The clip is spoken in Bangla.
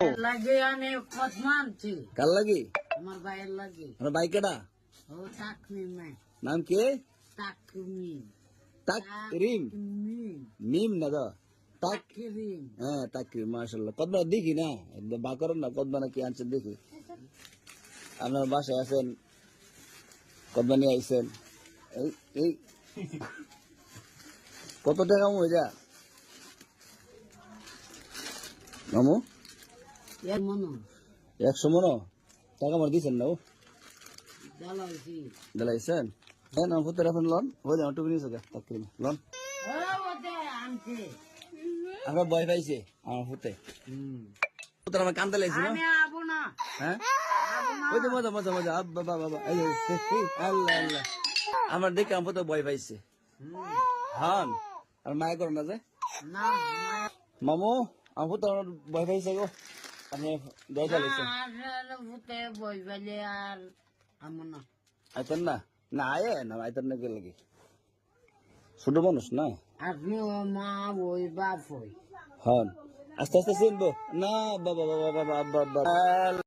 লাগে আমি কদমানছি কার লাগি আমার ভাইয়ের লাগে আমার ভাই কেডা ও তাকমিম নাম কে তাকমিম তাকরিম মিম না দা তাক তাকরিম হ্যাঁ তাকরিম মাশাআল্লাহ কদমা দেখি না বা করেন না কদমা নাকি আনছেন দেখি আপনার বাসায় আছেন কদমা নিয়ে আইছেন এই এই কত টাকা হয়ে যা মামু এর মনো 100 মনো টাকা আমার দিছেন না ও দালাইছি দিলাইছেন হ্যাঁ না হতে রাখুন লন হয়ে যাও টুকু নিয়েছো তাকরিম লন ও ওতে আনছে আমরা ভয় পাইছে আমার হতে তোর আমার কান্দা লাগছে না আমি আবো না হ্যাঁ আবো না ওই যে মজা মজা মজা আব্বা বাবা এই আল্লাহ আল্লাহ আমার দেখে আমার তো ভয় পাইছে হান আর মায়া করো না যে না মামু আমার তো ভয় পাইছে গো আপনি দয়া চালাইছেন আর ওতে বই বলে আর আমো না আইতেন না না আয়ে না আইতেন না কে লাগে ছোট মানুষ না আপনি ও মা ওই বাপ ওই হন আস্তে আস্তে চিনবো না বাবা বাবা বাবা বাবা